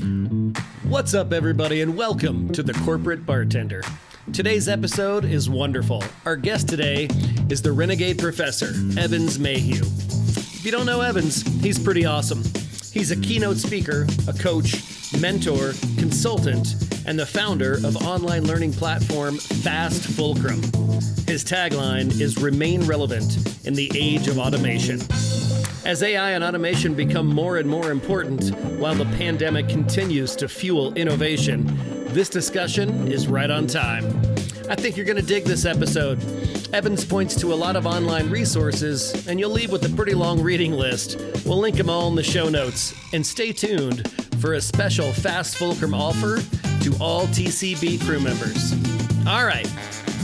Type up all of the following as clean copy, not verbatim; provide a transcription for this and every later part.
What's up, everybody, and welcome to the Corporate Bartender. Today's episode is wonderful. Our guest today is the Renegade Professor, Evans Mehew. If you don't know Evans, he's pretty awesome. He's a keynote speaker, a coach, mentor, consultant, and the founder of online learning platform Fast Fulcrum. His tagline is "Remain relevant in the age of automation." As AI and automation become more and more important while the pandemic continues to fuel innovation, this discussion is right on time. I think you're going to dig this episode. Evans points to a lot of online resources, and you'll leave with a pretty long reading list. We'll link them all in the show notes. And stay tuned for a special Fast Fulcrum offer to all TCB crew members. All right,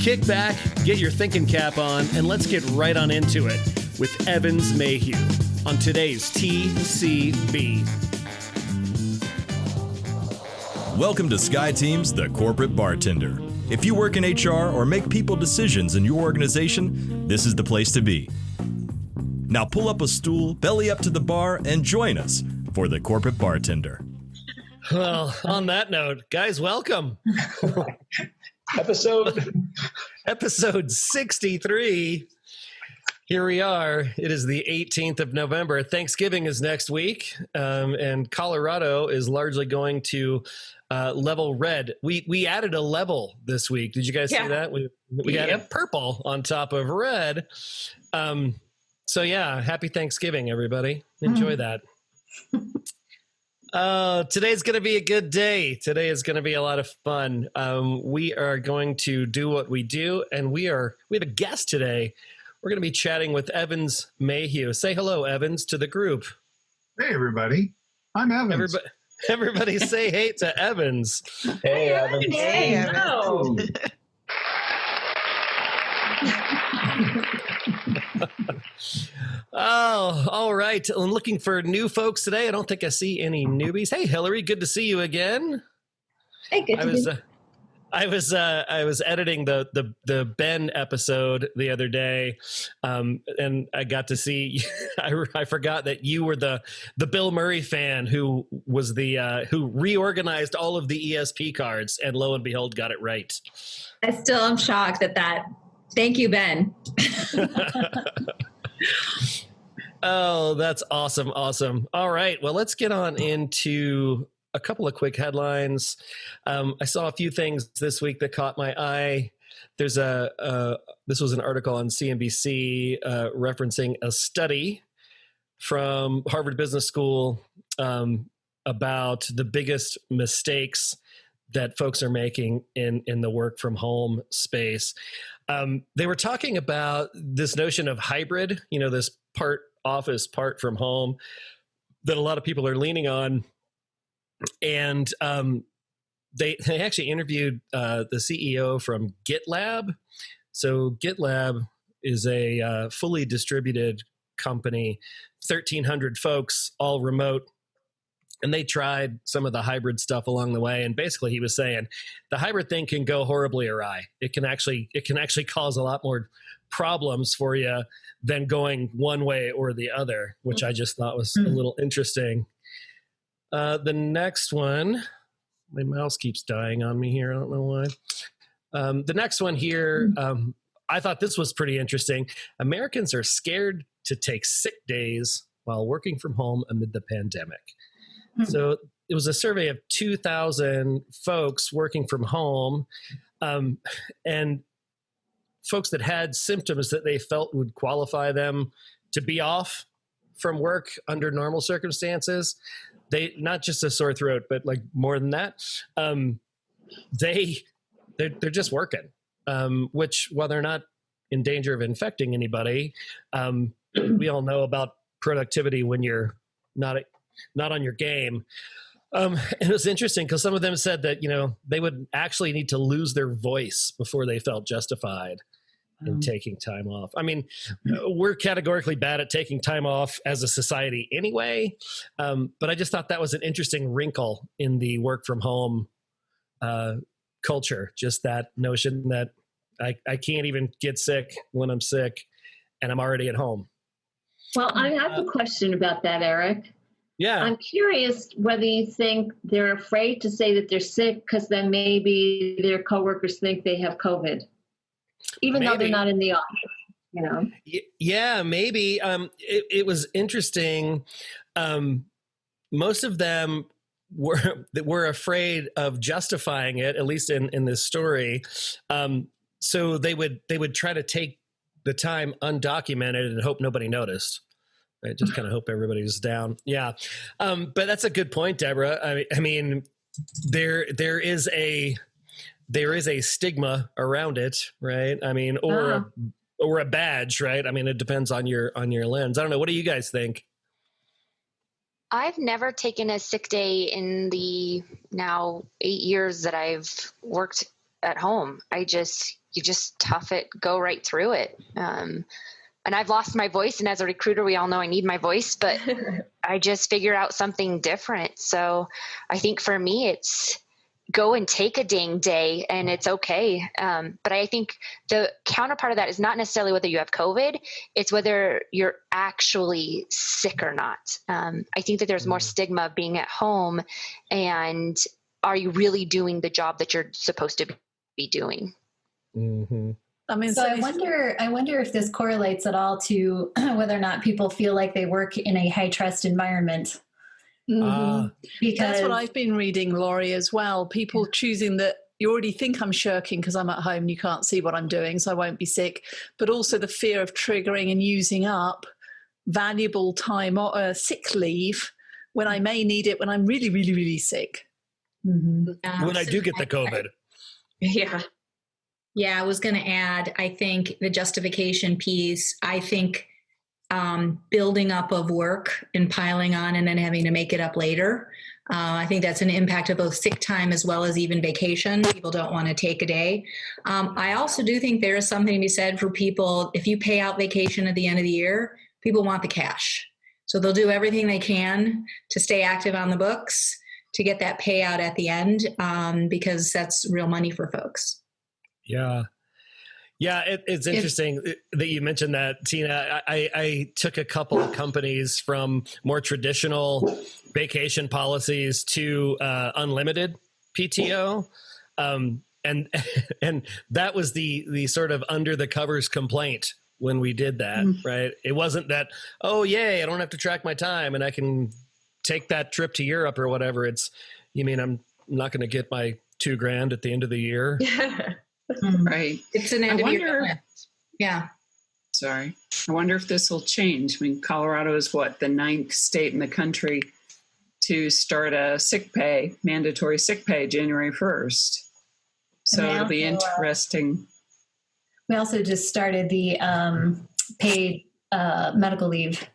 kick back, get your thinking cap on, and let's get right on into it with Evans Mehew on today's TCB. Welcome to SkyTeam's The Corporate Bartender. If you work in HR or make people decisions in your organization, this is the place to be. Now pull up a stool, belly up to the bar, and join us for The Corporate Bartender. Well, on that note, guys, welcome. Episode 63. Here we are. It is the 18th of November. Thanksgiving is next week, and Colorado is largely going to level red. We added a level this week. Did you guys see that? We added purple on top of red. So yeah, happy Thanksgiving, everybody. Enjoy that. Today's going to be a good day. Today is going to be a lot of fun. We are going to do what we do, and we have a guest today. We're going to be chatting with Evans Mehew. Say hello, Evans, to the group. Hey, everybody. I'm Evans. Everybody say hey to Evans. Hey, Evans. Hey, Evans. Oh, all right. I'm looking for new folks today. I don't think I see any newbies. Hey, Hillary, good to see you again. Hey, good to be here. I was editing the Ben episode the other day, and I got to see. I forgot that you were the Bill Murray fan who was who reorganized all of the ESP cards, and lo and behold, got it right. I still am shocked at that. Thank you, Ben. Oh, that's awesome. Awesome. All right. Well, let's get on into a couple of quick headlines. I saw a few things this week that caught my eye. There's this was an article on CNBC referencing a study from Harvard Business School about the biggest mistakes that folks are making in the work from home space. They were talking about this notion of hybrid, this part office, part from home that a lot of people are leaning on. And they actually interviewed the CEO from GitLab. So GitLab is a fully distributed company, 1,300 folks, all remote. And they tried some of the hybrid stuff along the way. And basically he was saying the hybrid thing can go horribly awry. It can actually cause a lot more problems for you than going one way or the other, which I just thought was a little interesting. The next one, my mouse keeps dying on me here. I don't know why. The next one here, I thought this was pretty interesting. Americans are scared to take sick days while working from home amid the pandemic. So it was a survey of 2,000 folks working from home, and folks that had symptoms that they felt would qualify them to be off from work under normal circumstances. They, not just a sore throat, but like more than that, they're just working, which, while they're not in danger of infecting anybody, we all know about productivity when you're not on your game. It was interesting because some of them said that, they would actually need to lose their voice before they felt justified in taking time off. I mean, we're categorically bad at taking time off as a society anyway. But I just thought that was an interesting wrinkle in the work from home culture. Just that notion that I can't even get sick when I'm sick and I'm already at home. Well, I have a question about that, Eric. Yeah. I'm curious whether you think they're afraid to say that they're sick because then maybe their coworkers think they have COVID, even though they're not in the office, you know? Yeah, maybe. It was interesting. Most of them were afraid of justifying it, at least in this story. So they would try to take the time undocumented and hope nobody noticed. Right? Just kind of hope everybody's down. Yeah. But that's a good point, Deborah. I mean, there is a stigma around it, right? I mean, or a badge, right? I mean, it depends on your lens. I don't know. What do you guys think? I've never taken a sick day in the now 8 years that I've worked at home. You just tough it, go right through it. And I've lost my voice. And as a recruiter, we all know I need my voice, but I just figure out something different. So I think for me, it's go and take a dang day and it's okay. But I think the counterpart of that is not necessarily whether you have COVID, it's whether you're actually sick or not. I think that there's more stigma of being at home, and are you really doing the job that you're supposed to be doing? Mm-hmm. I mean, so I wonder if this correlates at all to whether or not people feel like they work in a high trust environment. because that's what Because I've been reading, Laurie, as well. People choosing that you already think I'm shirking because I'm at home and you can't see what I'm doing, so I won't be sick. But also the fear of triggering and using up valuable time or sick leave when I may need it when I'm really, really, really sick. When I do get the COVID. Yeah. Yeah, I was going to add, I think the justification piece, I think building up of work and piling on and then having to make it up later. I think that's an impact of both sick time as well as even vacation. People don't want to take a day. I also do think there is something to be said for people. If you pay out vacation at the end of the year, people want the cash. So they'll do everything they can to stay active on the books to get that payout at the end because that's real money for folks. Yeah. Yeah, it's interesting that you mentioned that, Tina. I took a couple of companies from more traditional vacation policies to unlimited PTO, and that was the sort of under the covers complaint when we did that. Right? It wasn't that, oh yay, I don't have to track my time and I can take that trip to Europe or whatever. It's, you mean I'm not going to get my $2,000 at the end of the year? Right. It's an end of year bonus. Yeah. Sorry. I wonder if this will change. I mean, Colorado is what, the 9th state in the country to start a mandatory sick pay January 1st. So it'll be interesting. We also just started the paid medical leave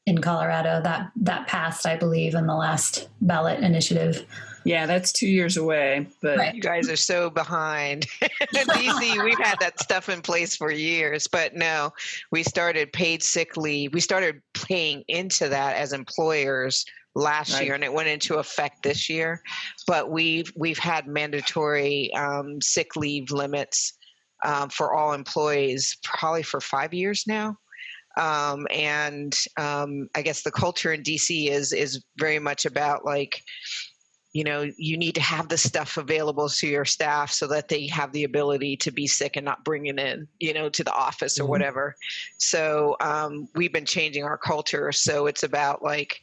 in Colorado. That passed, I believe, in the last ballot initiative. Yeah, that's 2 years away, but Right. You guys are so behind. In DC, we've had that stuff in place for years, but no, we started paid sick leave. We started paying into that as employers last year, and it went into effect this year. But we've had mandatory sick leave limits for all employees probably for 5 years now. I guess the culture in DC is very much about like, you know, you need to have the stuff available to your staff so that they have the ability to be sick and not bring it in, you know, to the office or whatever. So we've been changing our culture. So it's about like,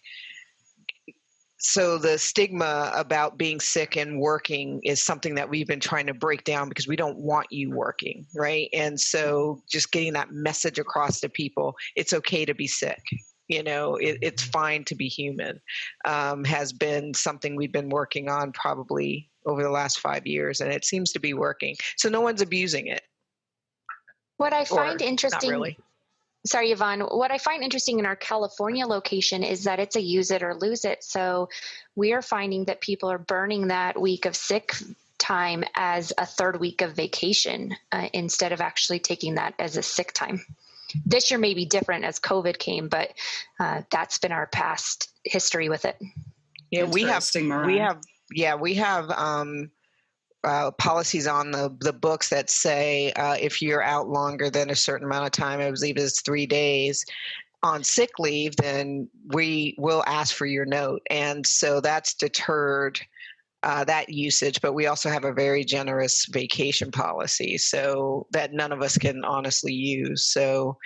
so the stigma about being sick and working is something that we've been trying to break down because we don't want you working, right? And so just getting that message across to people, it's okay to be sick. You know, it's fine to be human, has been something we've been working on probably over the last 5 years, and it seems to be working. So no one's abusing it. What I find interesting, not really. Sorry, Yvonne, what I find interesting in our California location is that it's a use it or lose it. So we are finding that people are burning that week of sick time as a third week of vacation instead of actually taking that as a sick time. This year may be different as COVID came, but that's been our past history with it. Yeah, we have policies on the books that say if you're out longer than a certain amount of time, I believe it's 3 days, on sick leave, then we will ask for your note. And so that's deterred that usage. But we also have a very generous vacation policy, so that none of us can honestly use. So,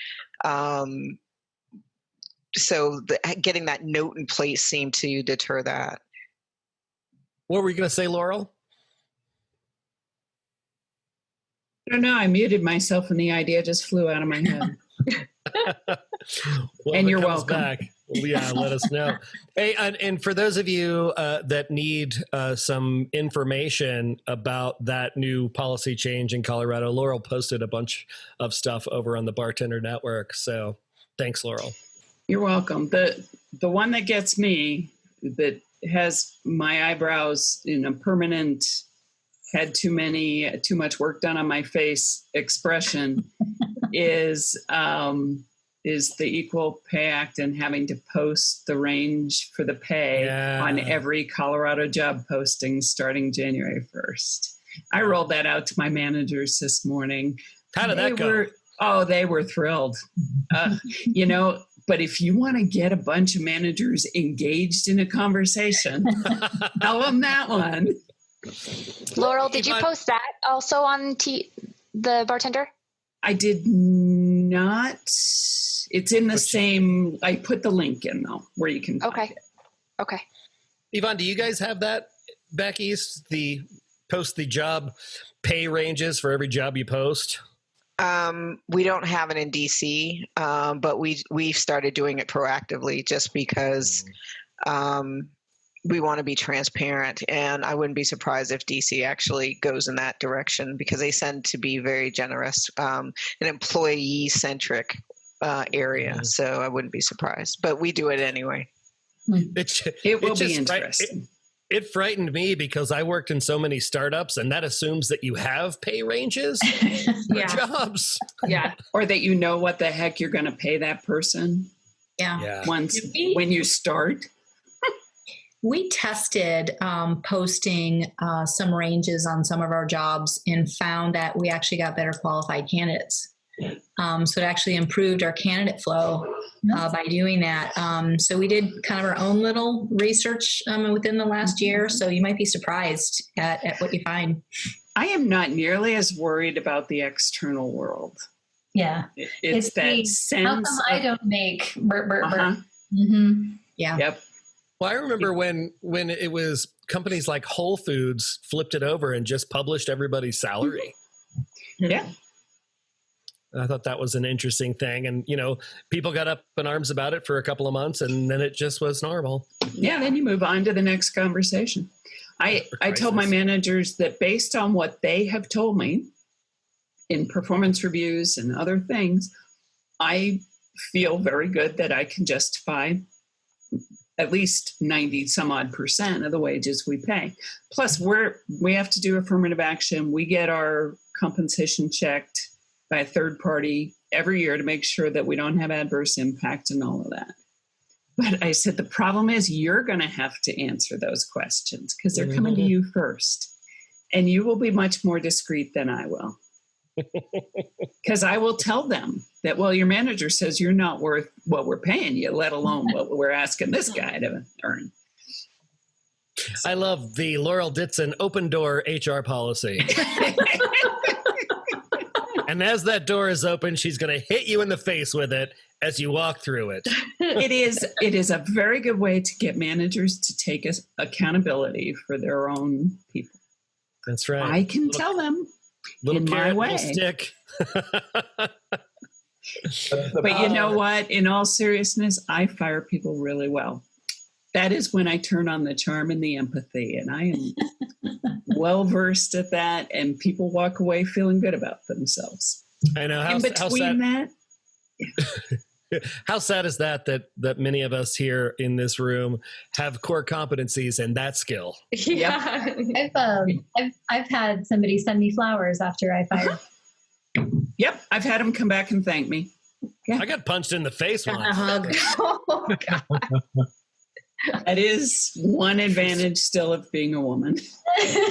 getting that note in place seemed to deter that. What were you going to say, Laurel? I don't know. I muted myself and the idea just flew out of my head. Well, and you're comes welcome. Back. Yeah, let us know. Hey, and for those of you that need some information about that new policy change in Colorado, Laurel posted a bunch of stuff over on the Bartender Network. So thanks, Laurel. You're welcome. The one that gets me, that has my eyebrows in a permanent, had too much work done on my face expression, is the Equal Pay Act and having to post the range for the pay on every Colorado job posting starting January 1st. I rolled that out to my managers this morning. How did that go? They were thrilled. But if you want to get a bunch of managers engaged in a conversation, tell them that one. Laurel, did you post that also on the Bartender? I did not. It's in the same, I put the link in though, where you can find it. Okay. Yvonne, do you guys have that back east? Post the job pay ranges for every job you post? We don't have it in DC, but we've started doing it proactively just because we want to be transparent. And I wouldn't be surprised if DC actually goes in that direction because they tend to be very generous, an employee-centric area. So I wouldn't be surprised, but we do it anyway. It will be interesting. It frightened me because I worked in so many startups, and that assumes that you have pay ranges for jobs. Yeah. Or that you know what the heck you're going to pay that person. Yeah. When you start. We tested posting some ranges on some of our jobs and found that we actually got better qualified candidates. So it actually improved our candidate flow by doing that. So we did kind of our own little research within the last year. So you might be surprised at what you find. I am not nearly as worried about the external world. Yeah. It's that sense. How come I don't make burp, burp, burp? Mm-hmm. Yeah. Yep. Well, I remember when it was companies like Whole Foods flipped it over and just published everybody's salary. Yeah. I thought that was an interesting thing. And, people got up in arms about it for a couple of months and then it just was normal. Yeah, then you move on to the next conversation. I told my managers that based on what they have told me in performance reviews and other things, I feel very good that I can justify at least 90 some odd % of the wages we pay. Plus we have to do affirmative action. We get our compensation checked by a third party every year to make sure that we don't have adverse impact and all of that. But I said, the problem is you're going to have to answer those questions because they're coming to you first. And you will be much more discreet than I will. Because I will tell them that, well, your manager says you're not worth what we're paying you, let alone what we're asking this guy to earn. I love the Laurel Ditson open door HR policy. And as that door is open, she's going to hit you in the face with it as you walk through it. It is a very good way to get managers to take accountability for their own people. That's right. I can tell them little in carrot, my way. little stick. But you know what? In all seriousness, I fire people really well. That is when I turn on the charm and the empathy, and I am well versed at that. And people walk away feeling good about themselves. I know. In between that, how sad is that many of us here in this room have core competencies and that skill? Yeah, I've had somebody send me flowers after I fired. Yep, I've had them come back and thank me. Yeah. I got punched in the face once. Oh, God. That is one advantage still of being a woman.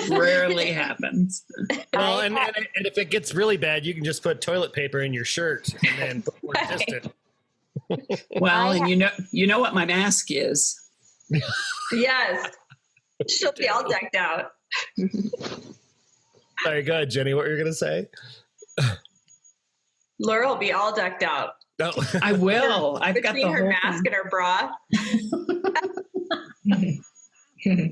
Rarely happens. Well, and if it gets really bad, you can just put toilet paper in your shirt and then put more distant. Well, and you know what my mask is. Yes. She'll be all decked out. Sorry, go ahead, Jenny. What were you going to say? Laura will be all decked out. No. I will. I've got the Between her whole mask thing. and her bra.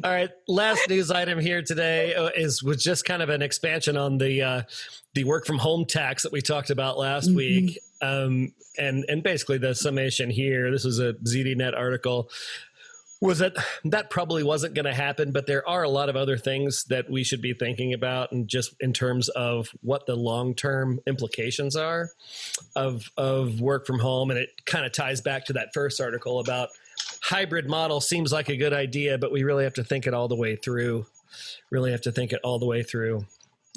All right. Last news item here today was just kind of an expansion on the work from home tax that we talked about last week. And basically the summation here, this was a ZDNet article, was that probably wasn't going to happen, but there are a lot of other things that we should be thinking about, and just in terms of what the long-term implications are of work from home. And it kind of ties back to that first article about hybrid model seems like a good idea, but we really have to think it all the way through.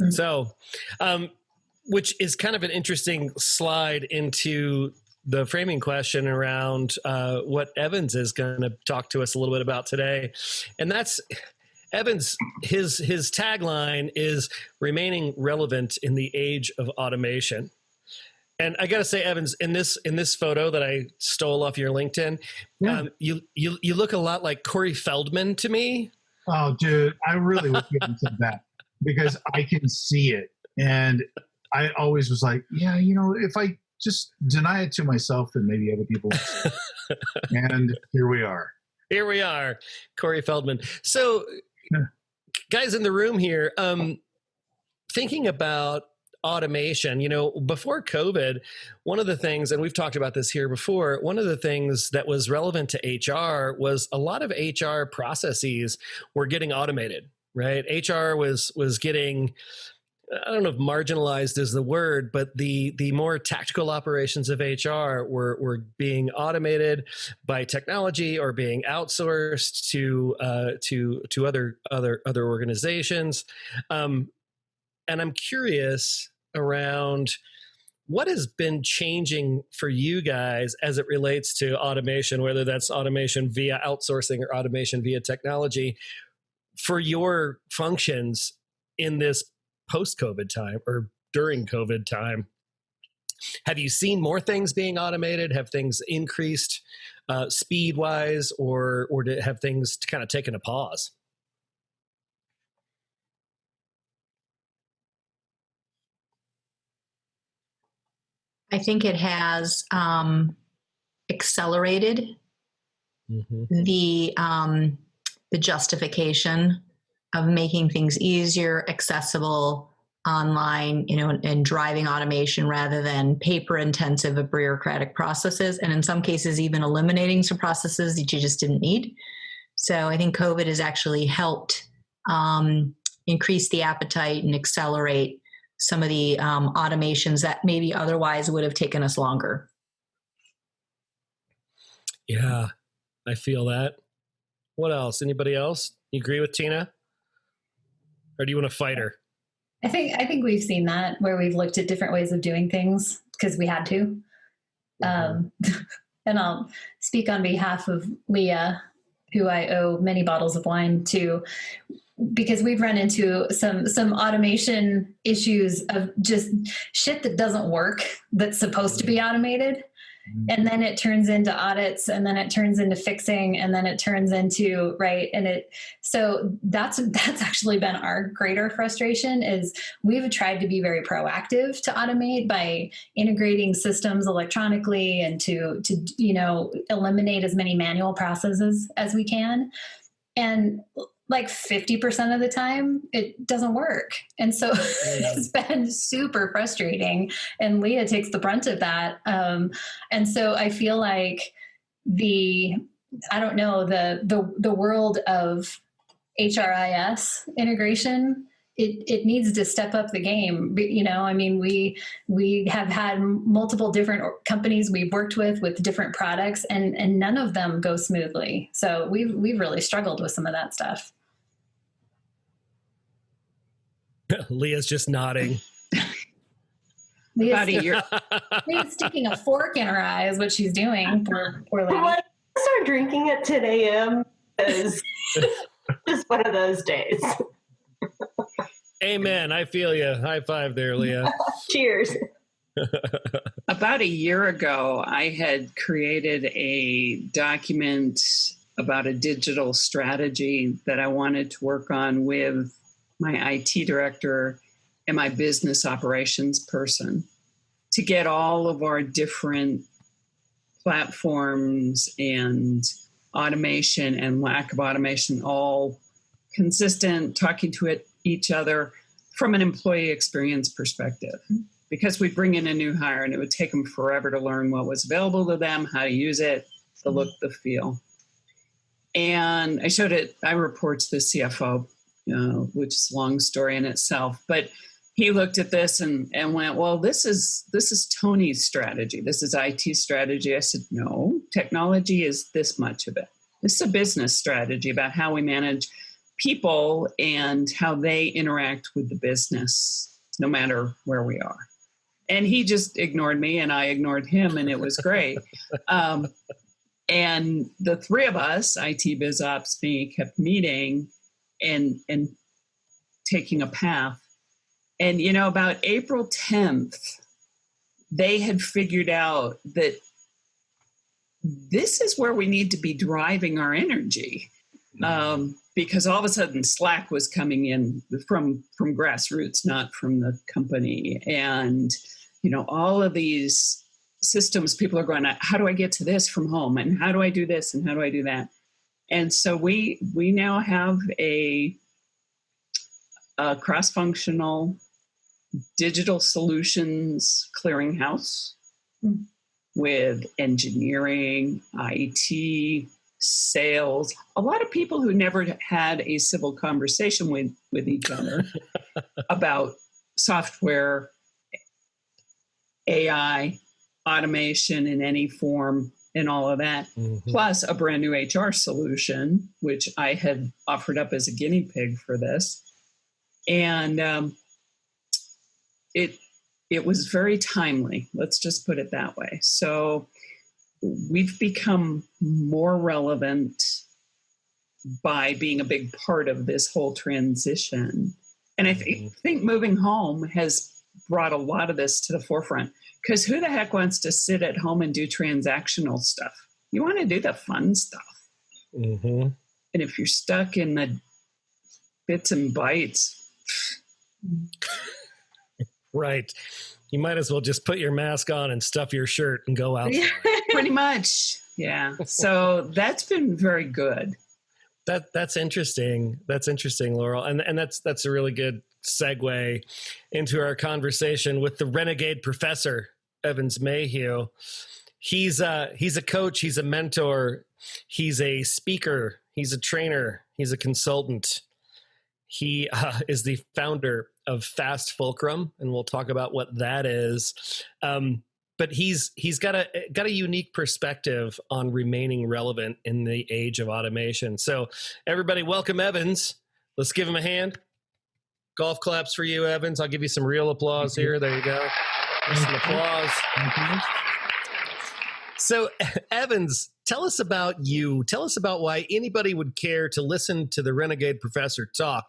So, which is kind of an interesting slide into the framing question around what Evans is going to talk to us a little bit about today. And that's Evans, his tagline is remaining relevant in the age of automation. And I got to say, Evans, in this photo that I stole off your LinkedIn, you look a lot like Corey Feldman to me. Oh, dude, I really wish you hadn't said that, because I can see it. And I always was like, yeah, if I just deny it to myself, then maybe other people will see it. And here we are. Corey Feldman. So, guys in the room here, thinking about automation, before COVID, one of the things, and we've talked about this here before, one of the things that was relevant to HR was a lot of HR processes were getting automated, right? HR was getting, I don't know if marginalized is the word, but the more tactical operations of HR were being automated by technology or being outsourced to other organizations. And I'm curious around what has been changing for you guys as it relates to automation, whether that's automation via outsourcing or automation via technology, for your functions in this post-COVID time or during COVID time. Have you seen more things being automated? Have things increased speed-wise, or have things kind of taken a pause? I think it has accelerated the justification of making things easier, accessible, online, and driving automation rather than paper-intensive or bureaucratic processes, and in some cases even eliminating some processes that you just didn't need. So I think COVID has actually helped increase the appetite and accelerate some of the automations that maybe otherwise would have taken us longer. Yeah, I feel that. What else? Anybody else? You agree with Tina? Or do you want to fight her? I think we've seen that, where we've looked at different ways of doing things because we had to. And I'll speak on behalf of Leah, who I owe many bottles of wine to, because we've run into some automation issues of just shit that doesn't work, that's supposed to be automated. And then it turns into audits, and then it turns into fixing, and then it turns into, right. And so that's actually been our greater frustration, is we've tried to be very proactive to automate by integrating systems electronically and to eliminate as many manual processes as we can. And like 50% of the time, it doesn't work. And so it's been super frustrating, and Leah takes the brunt of that. And so I feel like the world of HRIS integration, it needs to step up the game. We have had multiple different companies we've worked with different products, and none of them go smoothly. So we've really struggled with some of that stuff. Leah's just nodding. Leah's sticking a fork in her eye is what she's doing. Poor lady. I start drinking at 10 a.m. is just one of those days. Amen. I feel you. High five there, Leah. Cheers. A about a year ago, I had created a document about a digital strategy that I wanted to work on with my IT director and my business operations person to get all of our different platforms and automation and lack of automation all consistent, talking to each other from an employee experience perspective. Because we bring in a new hire and it would take them forever to learn what was available to them, how to use it, the look, the feel. And I showed it, I report to the CFO, which is a long story in itself, but he looked at this and went, well, this is Tony's strategy. This is IT strategy. I said, no, technology is this much of it. This is a business strategy about how we manage people and how they interact with the business, no matter where we are. And he just ignored me and I ignored him, and it was great. And the three of us, IT, Biz Ops, me, kept meeting and taking a path. And, about April 10th, they had figured out that this is where we need to be driving our energy. Because all of a sudden Slack was coming in from grassroots, not from the company. And, all of these systems, people are going, how do I get to this from home? And how do I do this? And how do I do that? And so we now have a cross-functional digital solutions clearinghouse with engineering, IT, sales, a lot of people who never had a civil conversation with each other about software, AI, automation in any form, and all of that, plus a brand new HR solution, which I had offered up as a guinea pig for this. And it was very timely. Let's just put it that way. So we've become more relevant by being a big part of this whole transition. And I think moving home has brought a lot of this to the forefront, because who the heck wants to sit at home and do transactional stuff? You want to do the fun stuff. And if you're stuck in the bits and bytes, right. You might as well just put your mask on and stuff your shirt and go outside. Pretty much. Yeah. So that's been very good. That's interesting. That's interesting, Laurel. And that's a really good segue into our conversation with the renegade professor, Evans Mehew. He's a coach. He's a mentor. He's a speaker. He's a trainer. He's a consultant. He is the founder of Fast Fulcrum, and we'll talk about what that is. But he's got a unique perspective on remaining relevant in the age of automation. So everybody, welcome Evans. Let's give him a hand. Golf claps for you, Evans. I'll give you some real applause here. There you go. Some applause. So Evans, tell us about you. Tell us about why anybody would care to listen to the Renegade Professor talk.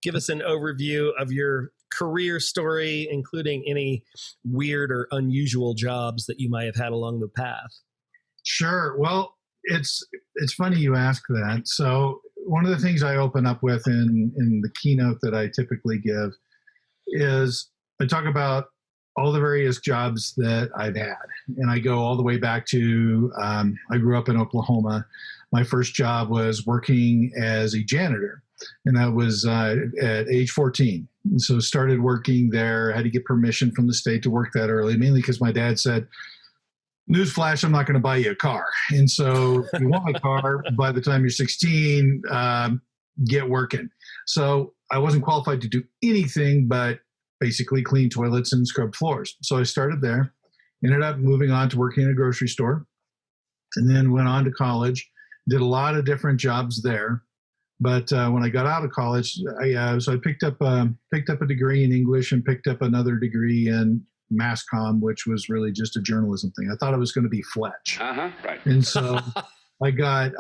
Give us an overview of your career story, including any weird or unusual jobs that you might have had along the path. Sure. Well, it's funny you ask that. So one of the things I open up with in the keynote that I typically give is I talk about all the various jobs that I've had. And I go all the way back to, I grew up in Oklahoma. My first job was working as a janitor, and that was at age 14. And so started working there, had to get permission from the state to work that early, mainly because my dad said, newsflash, I'm not going to buy you a car. And so if you want a car, by the time you're 16, get working. So I wasn't qualified to do anything but basically clean toilets and scrub floors. So I started there, ended up moving on to working in a grocery store, and then went on to college, did a lot of different jobs there. But when I got out of college, I picked up a degree in English and picked up another degree in mass comm, which was really just a journalism thing. I thought it was going to be Fletch. Right. And so I got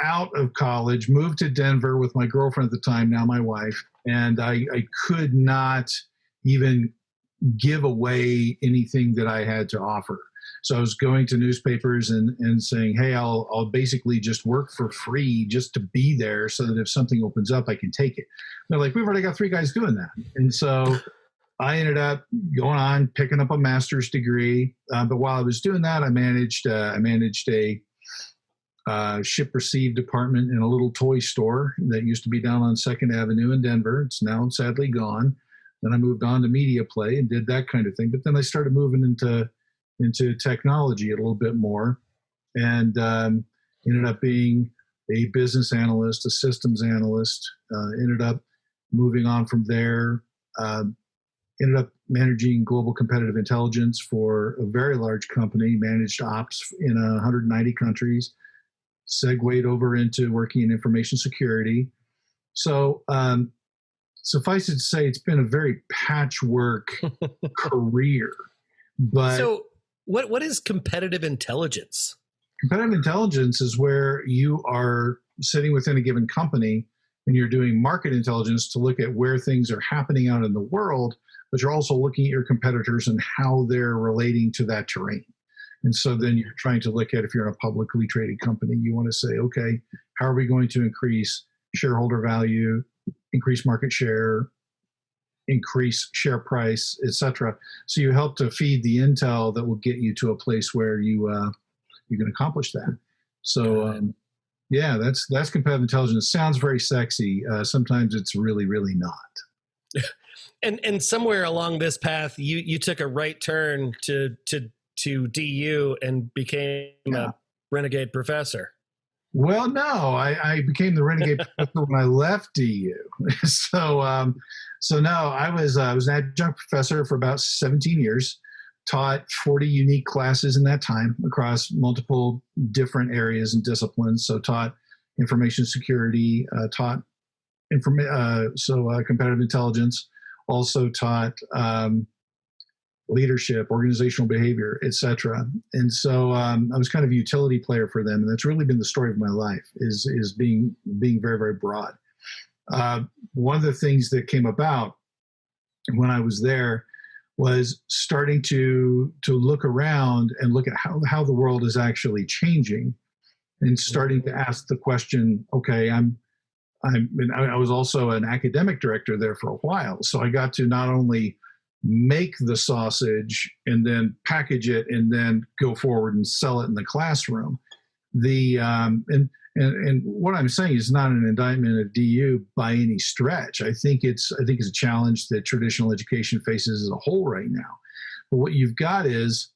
out of college, moved to Denver with my girlfriend at the time, now my wife, and I could not even give away anything that I had to offer. So I was going to newspapers and saying, hey, I'll basically just work for free just to be there so that if something opens up, I can take it. They're like, we've already got 3 guys doing that. And so I ended up going on, picking up a master's degree. But while I was doing that, I managed a ship receive department in a little toy store that used to be down on 2nd Avenue in Denver. It's now sadly gone. Then I moved on to media play and did that kind of thing. But then I started moving into technology a little bit more, and ended up being a business analyst, a systems analyst, ended up moving on from there, ended up managing global competitive intelligence for a very large company, managed ops in 190 countries, segued over into working in information security. So suffice it to say, it's been a very patchwork career. But so what is competitive intelligence? Competitive intelligence is where you are sitting within a given company and you're doing market intelligence to look at where things are happening out in the world, but you're also looking at your competitors and how they're relating to that terrain. And so then you're trying to look at, if you're in a publicly traded company, you want to say, okay, how are we going to increase shareholder value, increase market share, increase share price, etc. So you help to feed the intel that will get you to a place where you can accomplish that. So yeah, that's competitive intelligence. It sounds very sexy. Sometimes it's really, really not. And somewhere along this path, you took a right turn to DU and became a renegade professor. Well, no, I became the renegade professor when I left DU. So no, I was an adjunct professor for about 17 years, taught 40 unique classes in that time across multiple different areas and disciplines. So taught information security, taught competitive intelligence, also taught leadership, organizational behavior, etc. And so I was kind of a utility player for them, and that's really been the story of my life, is being very, very broad. One of the things that came about when I was there was starting to look around and look at how the world is actually changing, and starting to ask the question, okay, I was also an academic director there for a while, so I got to not only make the sausage and then package it and then go forward and sell it in the classroom. And what I'm saying is not an indictment of DU by any stretch. I think it's a challenge that traditional education faces as a whole right now. But what you've got is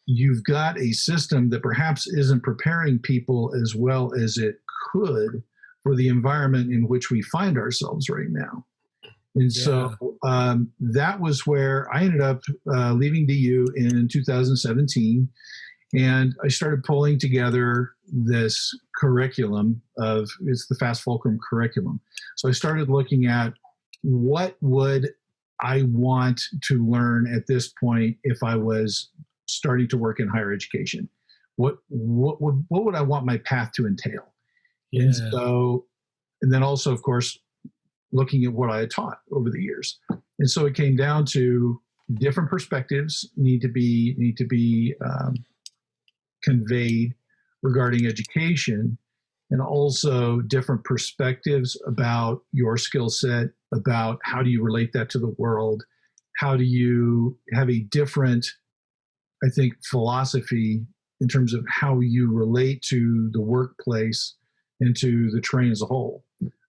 a system that perhaps isn't preparing people as well as it could for the environment in which we find ourselves right now. And so that was where I ended up leaving DU in 2017. And I started pulling together this curriculum it's the Fast Fulcrum curriculum. So I started looking at what would I want to learn at this point if I was starting to work in higher education. What would I want my path to entail? Yeah. And then also, of course, looking at what I had taught over the years. And so it came down to different perspectives need to be conveyed regarding education, and also different perspectives about your skill set, about how do you relate that to the world, how do you have a different, I think, philosophy in terms of how you relate to the workplace and to the terrain as a whole.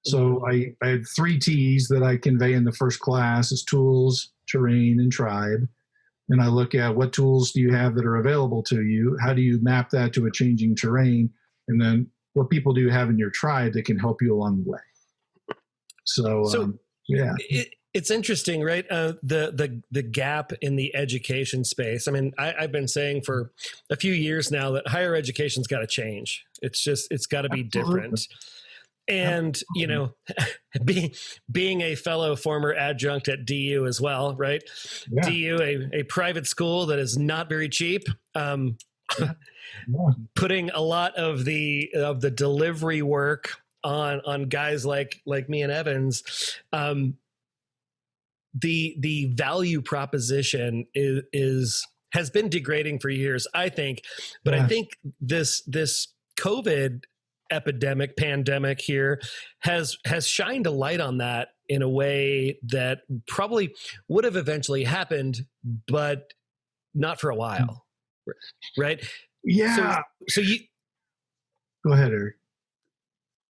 So I had 3 T's that I convey in the first class: is tools, terrain, and tribe. And I look at what tools do you have that are available to you? How do you map that to a changing terrain? And then what people do you have in your tribe that can help you along the way? So yeah. It's interesting, right? The gap in the education space. I mean, I've been saying for a few years now that higher education's got to change. It's got to be different. And, you know, being a fellow former adjunct at DU as well, right? Yeah. DU, a private school that is not very cheap, putting a lot of the delivery work on guys like me and Evans. the value proposition has been degrading for years, I think. But I think this COVID pandemic here has shined a light on that in a way that probably would have eventually happened, but not for a while, right? Yeah. So you go ahead, Eric.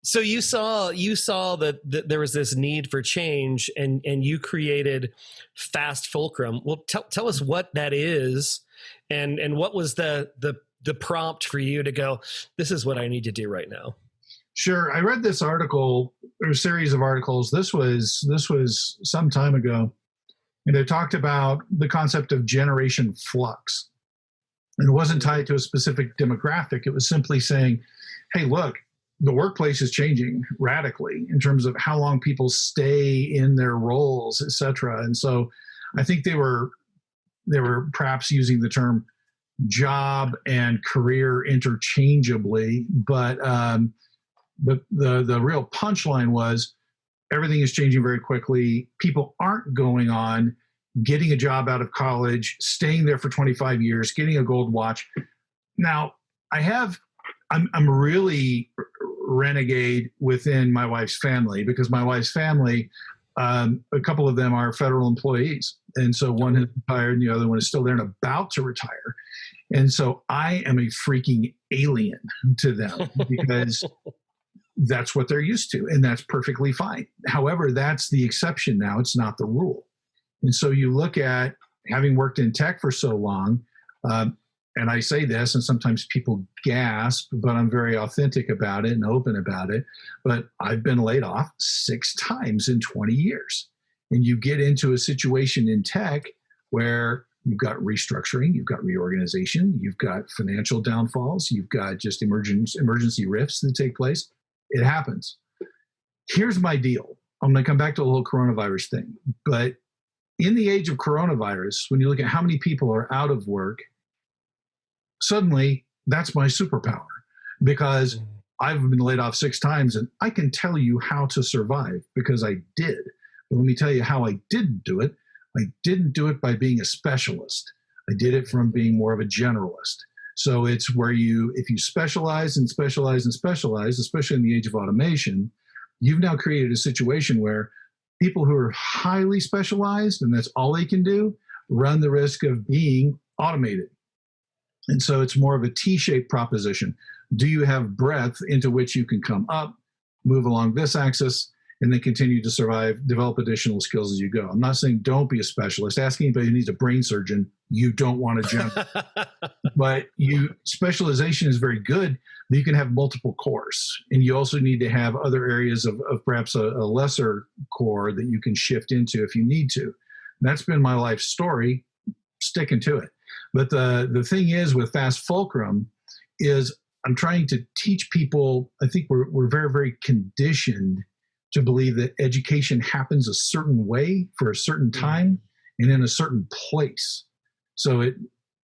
So you saw that there was this need for change, and you created Fast Fulcrum. Well, tell us what that is, and what was the prompt for you to go, this is what I need to do right now. Sure. I read this article, or a series of articles. This was some time ago, and it talked about the concept of generation flux. And it wasn't tied to a specific demographic. It was simply saying, hey, look, the workplace is changing radically in terms of how long people stay in their roles, et cetera. And so I think they were perhaps using the term job and career interchangeably, but the real punchline was everything is changing very quickly. People aren't going on getting a job out of college, staying there for 25 years, getting a gold watch. Now, I'm really renegade within my wife's family, because my wife's family, a couple of them are federal employees. And so one has retired and the other one is still there and about to retire. And so I am a freaking alien to them because that's what they're used to, and that's perfectly fine. However, that's the exception now. It's not the rule. And so you look at having worked in tech for so long, and I say this, and sometimes people gasp, but I'm very authentic about it and open about it. But I've been laid off 6 times in 20 years. And you get into a situation in tech where you've got restructuring, you've got reorganization, you've got financial downfalls, you've got just emergency rifts that take place. It happens. Here's my deal. I'm going to come back to the whole coronavirus thing. But in the age of coronavirus, when you look at how many people are out of work, suddenly that's my superpower, because I've been laid off 6 times and I can tell you how to survive because I did. But let me tell you how I didn't do it. I didn't do it by being a specialist. I did it from being more of a generalist. So it's where if you specialize and specialize and specialize, especially in the age of automation, you've now created a situation where people who are highly specialized and that's all they can do run the risk of being automated. And so it's more of a T-shaped proposition. Do you have breadth into which you can come up, move along this axis, and then continue to survive, develop additional skills as you go? I'm not saying don't be a specialist. Ask anybody who needs a brain surgeon. You don't want a general. But specialization is very good, but you can have multiple cores. And you also need to have other areas of perhaps a lesser core that you can shift into if you need to. And that's been my life story, sticking to it. But the thing is with Fast Fulcrum is I'm trying to teach people, I think we're very, very conditioned to believe that education happens a certain way for a certain time and in a certain place. So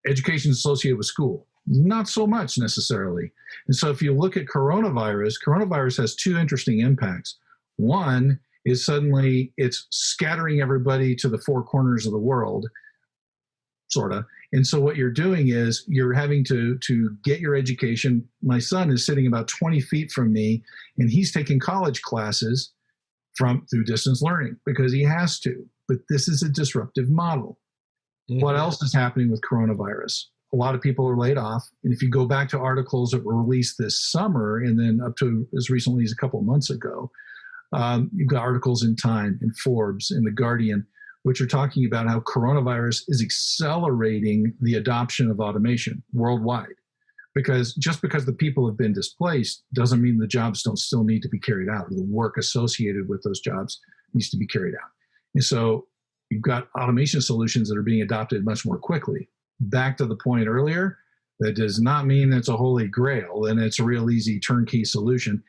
education is associated with school, not so much necessarily. And so if you look at coronavirus has 2 interesting impacts. One is suddenly it's scattering everybody to the 4 corners of the world, sort of. And so what you're doing is you're having to get your education. My son is sitting about 20 feet from me, and he's taking college classes through distance learning because he has to. But this is a disruptive model. Mm-hmm. What else is happening with coronavirus? A lot of people are laid off. And if you go back to articles that were released this summer and then up to as recently as a couple of months ago, you've got articles in Time, in Forbes, in The Guardian, which are talking about how coronavirus is accelerating the adoption of automation worldwide. Because just because the people have been displaced doesn't mean the jobs don't still need to be carried out, or the work associated with those jobs needs to be carried out. And so you've got automation solutions that are being adopted much more quickly. Back to the point earlier, that does not mean it's a holy grail and it's a real easy turnkey solution.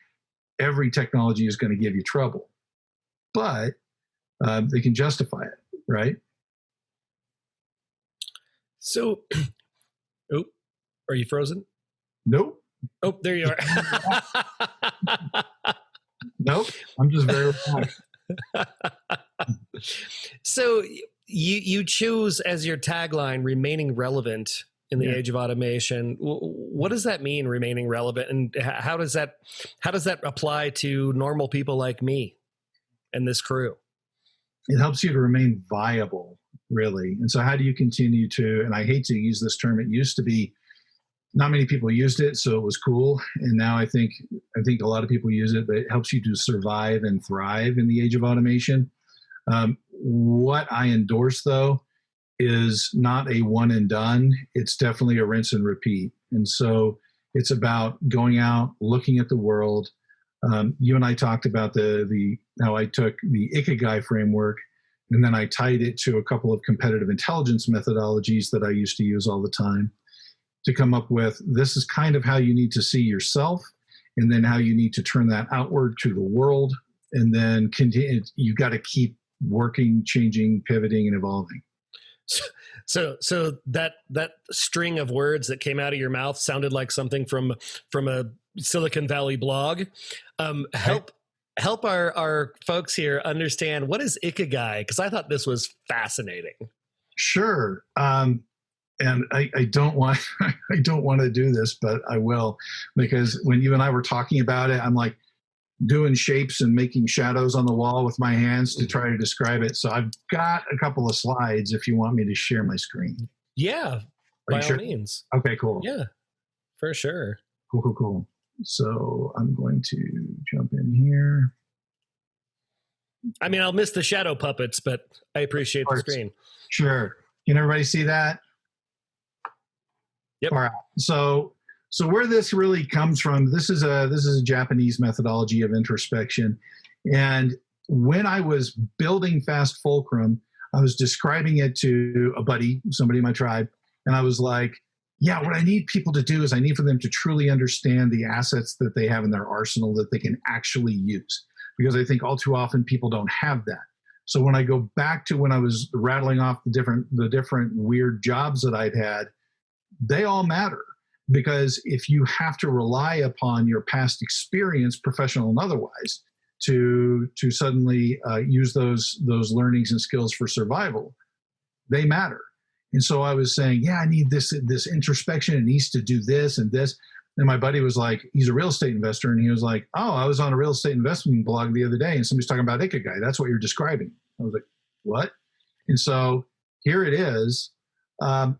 Every technology is going to give you trouble, but they can justify it, right? So, are you frozen? Nope. Oh, there you are. Nope. I'm just very relaxed. So you choose as your tagline, remaining relevant in the age of automation. What does that mean, remaining relevant? And how does that apply to normal people like me and this crew? It helps you to remain viable, really. And so how do you continue to, and I hate to use this term, it used to be not many people used it, so it was cool. And now I think a lot of people use it, but it helps you to survive and thrive in the age of automation. What I endorse, though, is not a one and done. It's definitely a rinse and repeat. And so it's about going out, looking at the world. You and I talked about how I took the Ikigai framework, and then I tied it to a couple of competitive intelligence methodologies that I used to use all the time to come up with, this is kind of how you need to see yourself, and then how you need to turn that outward to the world. And then continue, you got to keep working, changing, pivoting, and evolving. So that string of words that came out of your mouth sounded like something from a Silicon Valley blog. Help our folks here understand, what is Ikigai? Because I thought this was fascinating. Sure. And I don't want to do this, but I will, because when you and I were talking about it, I'm like doing shapes and making shadows on the wall with my hands to try to describe it. So I've got a couple of slides if you want me to share my screen. Yeah, by all means. Okay, cool. Yeah, for sure. Cool. So I'm going to jump in here. I mean, I'll miss the shadow puppets, but I appreciate the screen. Sure. Can everybody see that? Yep. All right. So where this really comes from, this is a Japanese methodology of introspection. And when I was building Fast Fulcrum, I was describing it to a buddy, somebody in my tribe, and I was like, yeah, what I need people to do is I need for them to truly understand the assets that they have in their arsenal that they can actually use. Because I think all too often people don't have that. So when I go back to when I was rattling off the different weird jobs that I'd had, they all matter. Because if you have to rely upon your past experience, professional and otherwise, to suddenly use those learnings and skills for survival, they matter. And so I was saying, yeah, I need this introspection. It needs to do this and this. And my buddy was like, he's a real estate investor. And he was like, oh, I was on a real estate investment blog the other day, and somebody's talking about Ikigai. That's what you're describing. I was like, what? And so here it is.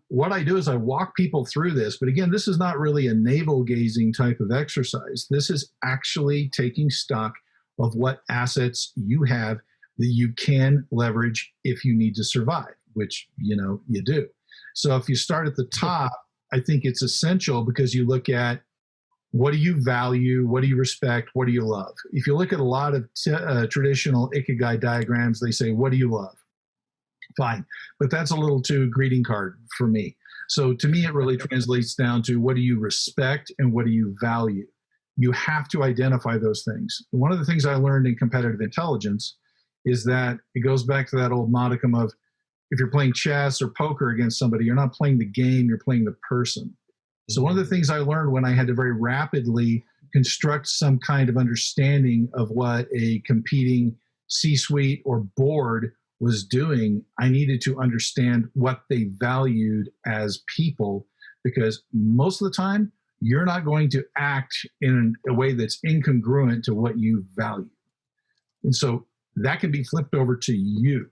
What I do is I walk people through this. But again, this is not really a navel-gazing type of exercise. This is actually taking stock of what assets you have that you can leverage if you need to survive, which, you do. So if you start at the top, I think it's essential, because you look at, what do you value? What do you respect? What do you love? If you look at a lot of traditional Ikigai diagrams, they say, what do you love? Fine. But that's a little too greeting card for me. So to me, it really translates down to, what do you respect and what do you value? You have to identify those things. One of the things I learned in competitive intelligence is that it goes back to that old modicum of, if you're playing chess or poker against somebody, you're not playing the game, you're playing the person. So one of the things I learned when I had to very rapidly construct some kind of understanding of what a competing C-suite or board was doing, I needed to understand what they valued as people, because most of the time, you're not going to act in a way that's incongruent to what you value. And so that can be flipped over to you.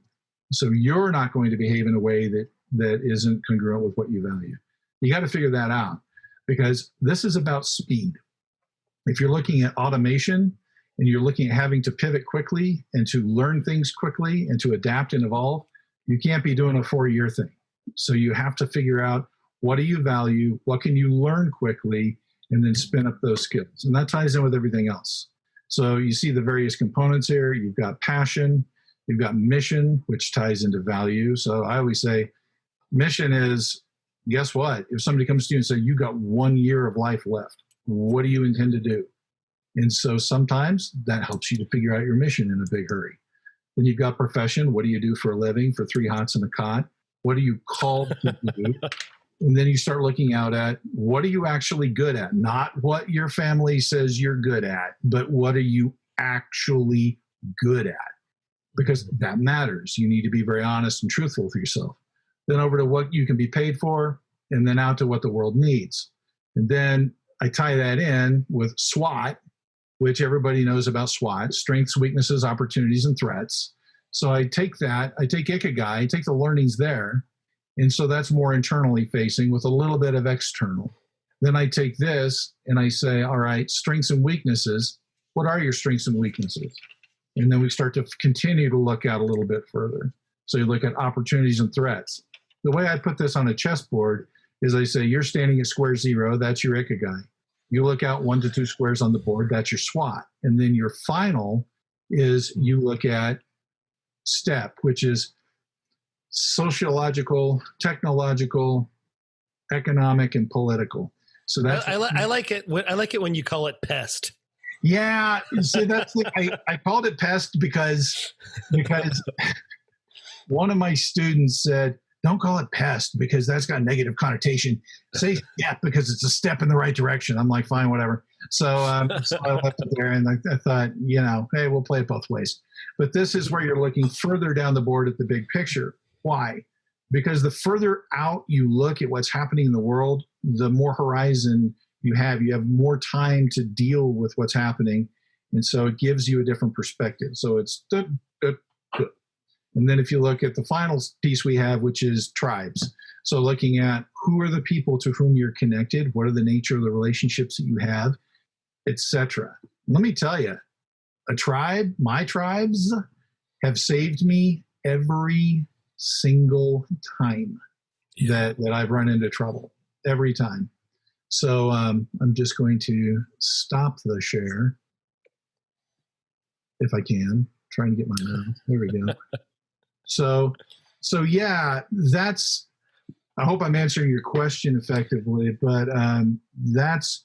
So you're not going to behave in a way that isn't congruent with what you value. You got to figure that out, because this is about speed. If you're looking at automation and you're looking at having to pivot quickly and to learn things quickly and to adapt and evolve, you can't be doing a 4-year thing. So you have to figure out, what do you value? What can you learn quickly? And then spin up those skills. And that ties in with everything else. So you see the various components here. You've got passion. You've got mission, which ties into value. So I always say, mission is, guess what? If somebody comes to you and says, you got 1 year of life left, what do you intend to do? And so sometimes that helps you to figure out your mission in a big hurry. Then you've got profession. What do you do for a living, for 3 hots and a cot? What are you called to do? And then you start looking out at, what are you actually good at? Not what your family says you're good at, but what are you actually good at? because that matters. You need to be very honest and truthful with yourself. Then over to what you can be paid for, and then out to what the world needs. And then I tie that in with SWOT, which everybody knows about SWOT: strengths, weaknesses, opportunities, and threats. So I take that, I take Ikigai, I take the learnings there. And so that's more internally facing with a little bit of external. Then I take this and I say, all right, strengths and weaknesses. What are your strengths and weaknesses? And then we start to continue to look out a little bit further. So you look at opportunities and threats. The way I put this on a chessboard is I say, you're standing at square 0, that's your Ikigai. You look out 1 to 2 squares on the board, that's your SWOT. And then your final is you look at STEP, which is sociological, technological, economic, and political. So that's I like it. I like it when you call it PEST. Yeah, so that's I called it PEST because one of my students said, don't call it PEST because that's got a negative connotation. Say STEP because it's a step in the right direction. I'm like, fine, whatever. So I left it there, and I thought, hey, we'll play it both ways. But this is where you're looking further down the board at the big picture. Why? Because the further out you look at what's happening in the world, the more horizon you have. You have more time to deal with what's happening. And so it gives you a different perspective. So it's good. And then if you look at the final piece we have, which is tribes. So looking at who are the people to whom you're connected, what are the nature of the relationships that you have, etc. Let me tell you, my tribes have saved me every single time that I've run into trouble, every time. So I'm just going to stop the share if I can. Trying to get my mouse. There we go. So yeah, I hope I'm answering your question effectively, but that's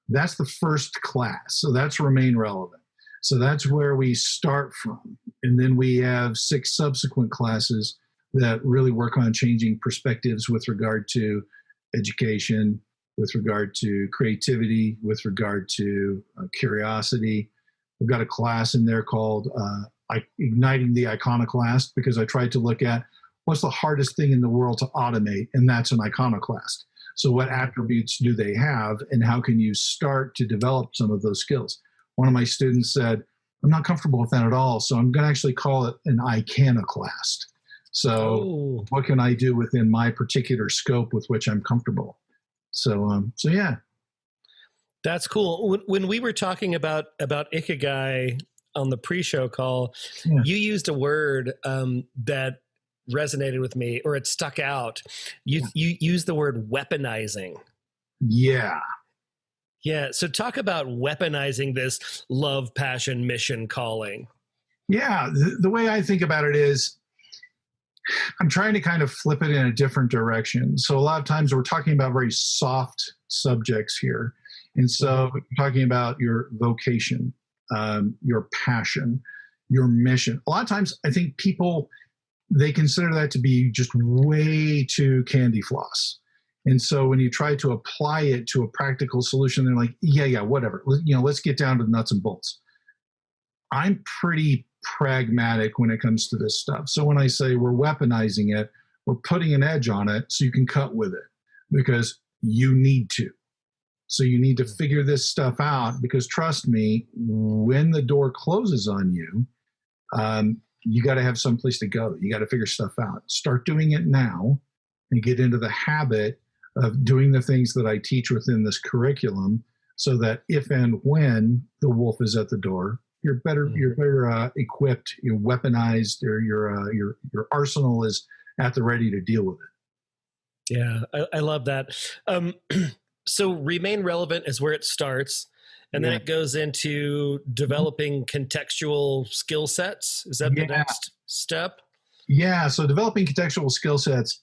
the first class. So that's remain relevant. So that's where we start from. And then we have 6 subsequent classes that really work on changing perspectives with regard to education, with regard to creativity, with regard to curiosity. We've got a class in there called Igniting the Iconoclast, because I tried to look at what's the hardest thing in the world to automate, and that's an iconoclast. So what attributes do they have, and how can you start to develop some of those skills? One of my students said, I'm not comfortable with that at all, so I'm going to actually call it an iconoclast. So what can I do within my particular scope with which I'm comfortable? So yeah. That's cool. When we were talking about Ikigai on the pre-show call, you used a word that resonated with me, or it stuck out. You used the word weaponizing. Yeah. Yeah. So talk about weaponizing this love, passion, mission, calling. Yeah. The way I think about it is I'm trying to kind of flip it in a different direction. So a lot of times we're talking about very soft subjects here. And so we're talking about your vocation, your passion, your mission. A lot of times I think people, they consider that to be just way too candy floss. And so when you try to apply it to a practical solution, they're like, yeah, whatever. Let's get down to the nuts and bolts. I'm pretty pragmatic when it comes to this stuff. So when I say we're weaponizing it, we're putting an edge on it so you can cut with it, because you need to. So you need to figure this stuff out, because trust me, when the door closes on you, you got to have some place to go. You got to figure stuff out. Start doing it now and get into the habit of doing the things that I teach within this curriculum, so that if and when the wolf is at the door, you're better equipped, you're weaponized, or your arsenal is at the ready to deal with it. Yeah, I love that. So remain relevant is where it starts, and then it goes into developing contextual skill sets. Is that the next step? Yeah, so developing contextual skill sets,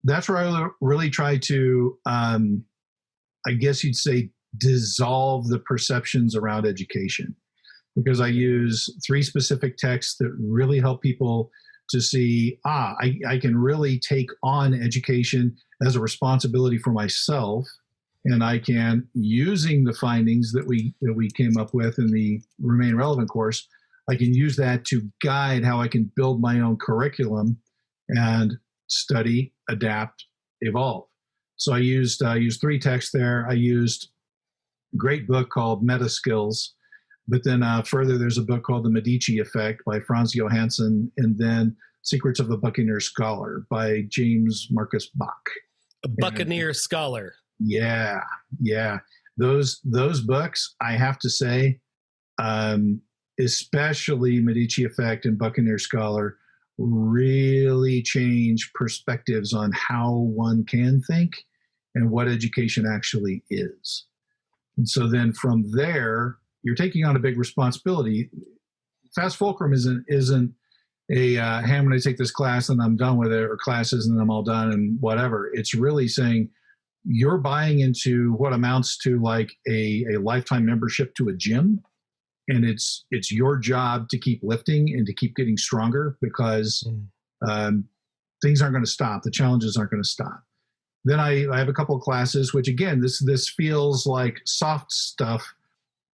that's where I really try to, I guess you'd say, dissolve the perceptions around education, because I use 3 specific texts that really help people to see, I can really take on education as a responsibility for myself. And I can, using the findings that we came up with in the Remain Relevant course, I can use that to guide how I can build my own curriculum and study, adapt, evolve. So I used 3 texts there. I used a great book called Meta Skills, but then further there's a book called The Medici Effect by Franz Johansson, and then Secrets of a Buccaneer Scholar by James Marcus Bach. A Buccaneer Scholar. Yeah. Those books, I have to say, especially Medici Effect and Buccaneer Scholar, really change perspectives on how one can think and what education actually is. And so then from there, you're taking on a big responsibility. Fast Fulcrum isn't a, hey, I'm going to take this class and I'm done with it, or classes and I'm all done and whatever. It's really saying you're buying into what amounts to like a lifetime membership to a gym. And it's your job to keep lifting and to keep getting stronger, because things aren't going to stop. The challenges aren't going to stop. Then I have a couple of classes, which again, this feels like soft stuff,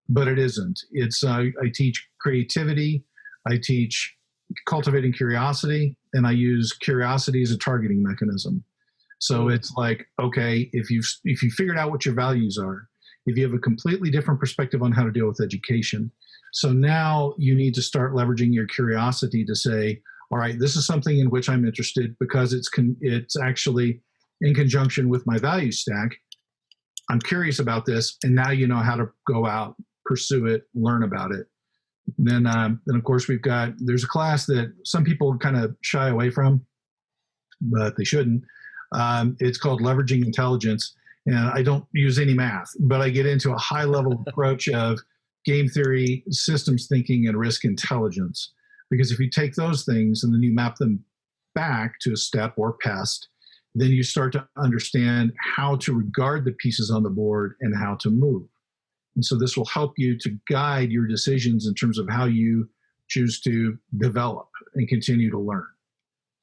but it isn't. It's I teach creativity, I teach cultivating curiosity, and I use curiosity as a targeting mechanism. So it's like, okay, if you figured out what your values are, if you have a completely different perspective on how to deal with education, so now you need to start leveraging your curiosity to say, all right, this is something in which I'm interested because it's actually in conjunction with my value stack. I'm curious about this, and now you know how to go out, pursue it, learn about it. Then of course there's a class that some people kind of shy away from, but they shouldn't. It's called Leveraging Intelligence. And I don't use any math, but I get into a high level approach of game theory, systems thinking, and risk intelligence. Because if you take those things and then you map them back to a step or pest, then you start to understand how to regard the pieces on the board and how to move. And so this will help you to guide your decisions in terms of how you choose to develop and continue to learn.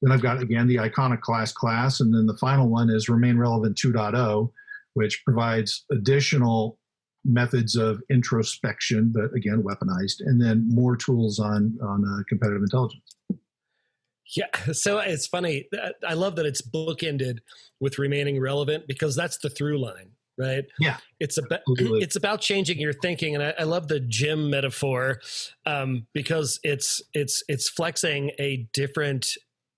Then I've got, again, the iconic class, and then the final one is Remain Relevant 2.0, which provides additional methods of introspection, but again, weaponized, and then more tools on competitive intelligence. Yeah, so it's funny. I love that it's bookended with remaining relevant, because that's the through line, right? Yeah, it's about changing your thinking, and I love the gym metaphor because it's flexing a different